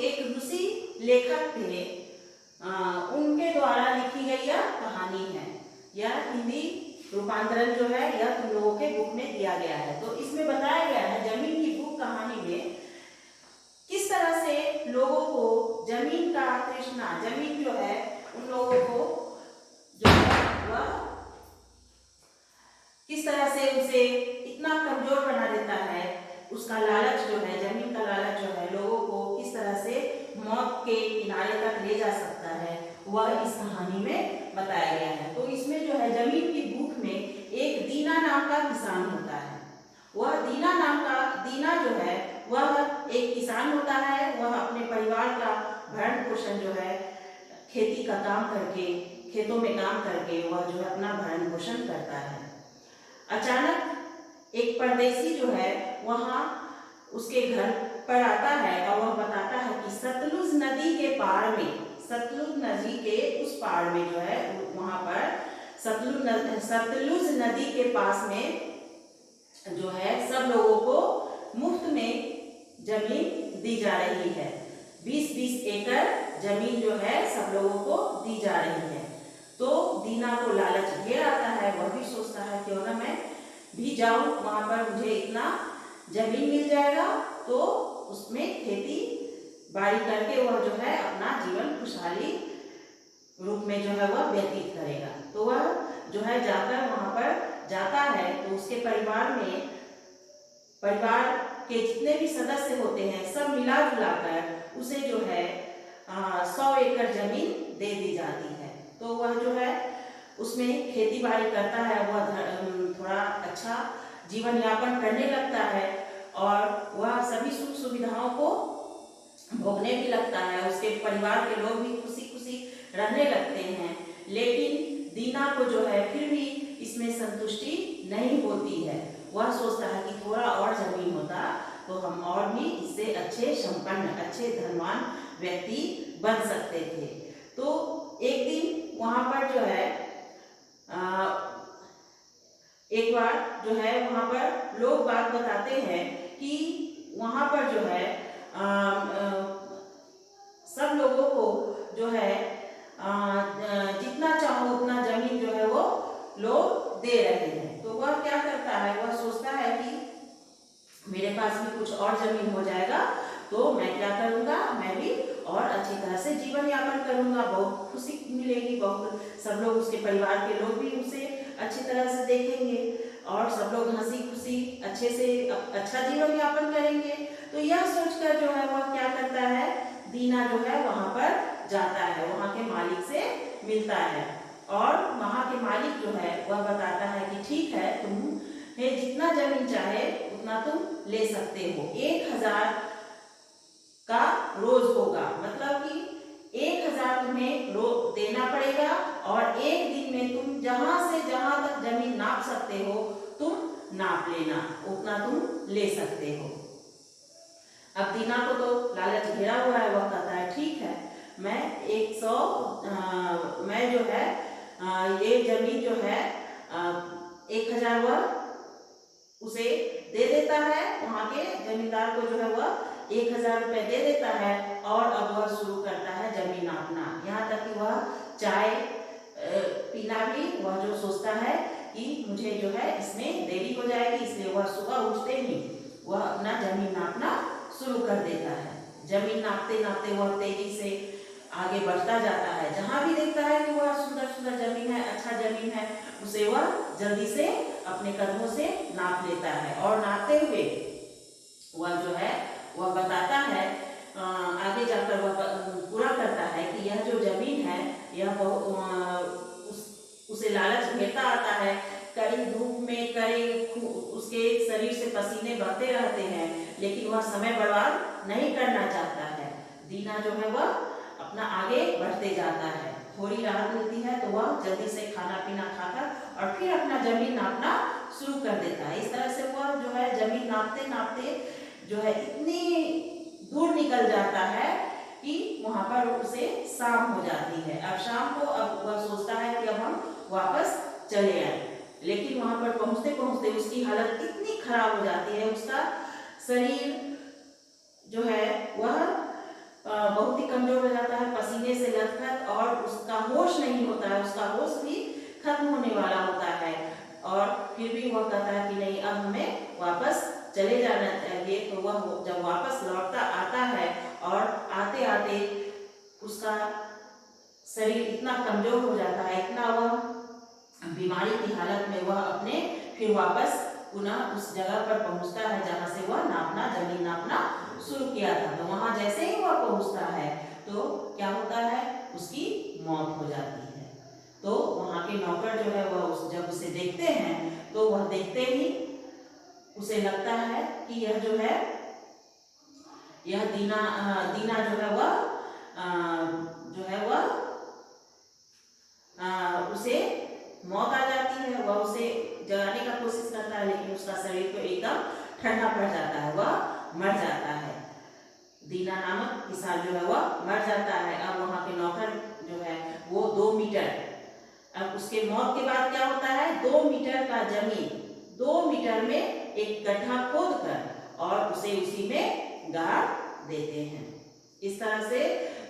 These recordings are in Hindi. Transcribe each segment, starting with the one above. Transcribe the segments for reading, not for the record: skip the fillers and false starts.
एक रूसी लेखक थे, उनके द्वारा लिखी गई यह कहानी है। यह हिंदी रूपांतरण जो है यह तुम लोगों के बुक में दिया गया है। तो इसमें बताया गया है जमीन की भूख कहानी में किस तरह से लोगों को जमीन का तृष्णा, जमीन जो है उन लोगों को जो है वह किस तरह से उसे इतना कमजोर बना देता है। उसका लालच जो है, जमीन का लालच जो है लोगों को किस तरह से मौत के किनारे तक ले जा सकता है, वह इस कहानी में बताया गया है। तो इसमें जो है जमीन की भूख में एक दीना नाम का किसान होता है। वह दीना जो है वह एक किसान होता है। वह अपने परिवार का भरण पोषण जो है खेती का काम करके, खेतों में काम करके वह जो है अपना भरण पोषण करता है। अचानक एक परदेसी जो है वहाँ उसके घर पर आता है और वह बताता है कि सतलुज नदी के पार में, सतलुज नदी के उस पार में जो है वहाँ पर सतलुज नदी के पास में जो है सब लोगों को मुफ्त में जमीन दी जा रही है। 20-20 एकड़ जमीन जो है सब लोगों को दी जा रही है। तो दीना को लालच घेर आता है। वह भी सोचता है क्यों ना मैं भी जाऊं, वहां पर मुझे इतना जमीन मिल जाएगा तो उसमें खेती बाड़ी करके वह जो है अपना जीवन खुशहाली रूप में जो है वह व्यतीत करेगा। तो वह जो है जाकर वहां पर जाता है तो उसके परिवार के जितने भी सदस्य होते हैं सब मिला जुला कर उसे जो है 100 एकड़ जमीन दे दी जाती है। तो वह जो है उसमें खेती बाड़ी करता है। वह थोड़ा अच्छा जीवन यापन करने लगता है और वह सभी सुख सुविधाओं को भोगने भी लगता है। उसके परिवार के लोग भी खुशी खुशी रहने लगते हैं। लेकिन दीना को जो है फिर भी इसमें संतुष्टि नहीं होती है। वह सोचता है कि थोड़ा और जमीन होता तो हम और भी इससे अच्छे संपन्न, अच्छे धनवान व्यक्ति बन सकते थे। तो एक दिन वहां पर जो है एक बार जो है वहां पर लोग बात बताते हैं कि वहां पर जो है सब लोगों को जो है जितना चाहो उतना जमीन जो है वो लोग दे रहे हैं। तो वह क्या करता है, वह सोचता है कि मेरे पास भी कुछ और जमीन हो जाएगा तो मैं क्या करूंगा, मैं भी और अच्छी तरह से जीवन यापन करूंगा, बहुत खुशी मिलेगी, बहुत सब लोग उसके परिवार के लोग भी उसे अच्छी तरह से देखेंगे और सब लोग हंसी खुशी अच्छे से अच्छा जीवन यापन करेंगे। तो यह सोचकर जो है वह क्या करता है, दीना जो है वहां पर जाता है, वहां के मालिक से मिलता है और वहां के मालिक जो है वह बताता है कि ठीक है, तुम्हें जितना जमीन चाहे उतना तुम ले सकते हो। 1000 का रोज होगा, मतलब कि 1000 तुम्हें रोज देना पड़ेगा और एक दिन में तुम जहां से जहां तक जमीन नाप सकते हो तुम नाप लेना, उतना तुम ले सकते हो। अब दीना को तो लालच घेरा हुआ है। वह कहता है ठीक है, मैं 100 मैं जो है ये जमीन जो है 1000 वह उसे दे देता है। वहां के जमींदार को जो है वह 1000 रुपए दे देता है और अब वह शुरू करता है जमीन नापना। यहाँ तक कि वह चाय पीना भी वह जो सोचता है कि मुझे जो है इसमें देरी हो जाएगी, इसलिए वह सुबह उठते ही वह अपना जमीन नापना शुरू कर देता है। जमीन नापते नापते वह तेजी से आगे बढ़ता जाता है। जहां भी देखता है कि वह सुंदर सुंदर जमीन है, अच्छा जमीन है, उसे वह जल्दी से अपने कदमों से नाप लेता है और नापते हुए वह जो है वह बताता है, आगे जाकर वह पूरा करता है कि यह जो जमीन है यह उसे लालच घेरता आता है। कड़ी धूप में उसके शरीर से पसीने बहते रहते हैं, लेकिन वह समय बर्बाद नहीं करना चाहता है। दीना जो है वह अपना आगे बढ़ते जाता है। थोड़ी राहत मिलती है तो वह जल्दी से खाना पीना खाकर और फिर अपना जमीन नापना शुरू कर देता है। इस तरह से वह जो है जमीन नापते नापते जो है इतनी दूर निकल जाता है कि वहां पर उसे शाम हो जाती है। अब शाम को अब वह सोचता है कि अब हम वापस चले आए, लेकिन वहां पर पहुंचते पहुंचते उसकी हालत इतनी खराब हो जाती है, उसका शरीर जो है वह होने वाला होता है, और फिर भी वह कहता है कि नहीं, अब हमें वापस चले जाना चाहिए। तो वह जब वापस लौटता आता है और आते आते उसका शरीर इतना कमजोर हो जाता है, इतना वह बीमारी की हालत में वह अपने फिर वापस पुनः उस जगह पर पहुंचता है जहां से वह नापना जमीन नापना शुरू किया था। तो वहां जैसे ही वह पहुंचता है तो क्या होता है, उसकी मौत हो जाती है। तो वहां के नौकर जो है वह जब उसे देखते हैं तो वह देखते ही उसे लगता है कि यह जो है दीना जो है वह उसे मौत आ जाती है। वह उसे जगाने का कोशिश करता है, लेकिन उसका शरीर तो एकदम ठंडा पड़ जाता है, वह मर जाता है। दीना नामक किसान जो है वह मर जाता है। अब वहां के नौकर जो है वो 2 मीटर, अब उसके मौत के बाद क्या होता है, 2 मीटर का जमीन 2 मीटर में एक गड्ढा खोद कर और उसे उसी में गाड़ देते हैं। इस तरह से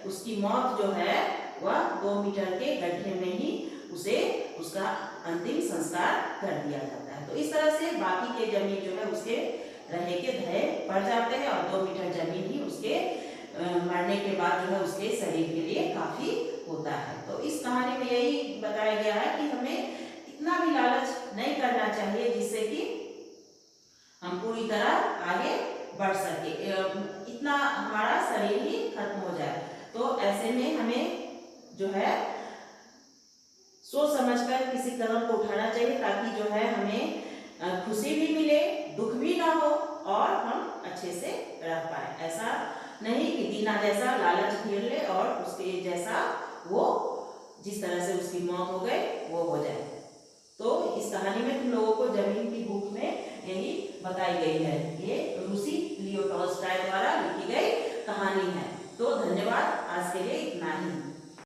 उसकी मौत जो है वह 2 मीटर के गड्ढे में ही उसे उसका अंतिम संस्कार कर दिया जाता है। तो इस तरह से बाकी के जमीन जो है उसके रहे के धरे पड़ जाते हैं और 2 मीटर जमीन ही उसके मरने के बाद जो है उसके शरीर के लिए काफी होता है। तो इस कहानी में यही बताया गया है कि हमें इतना भी लालच नहीं करना चाहिए जिससे कि हम पूरी तरह आगे बढ़ सके, इतना हमारा शरीर ही खत्म हो जाए। तो ऐसे में हमें जो है सोच समझकर किसी कदम को उठाना चाहिए ताकि जो है हमें खुशी भी मिले, दुख भी ना हो और हम अच्छे से रह पाए। ऐसा नहीं कि दीना जैसा लालच घेर ले और उसके जैसा वो जिस तरह से उसकी मौत हो गई वो हो जाए। तो इस कहानी में तुम लोगों को जमीन की भूख में यही बताई गई है। ये रूसी लियो टॉल्स्टॉय द्वारा लिखी गई कहानी है। तो धन्यवाद, आज के लिए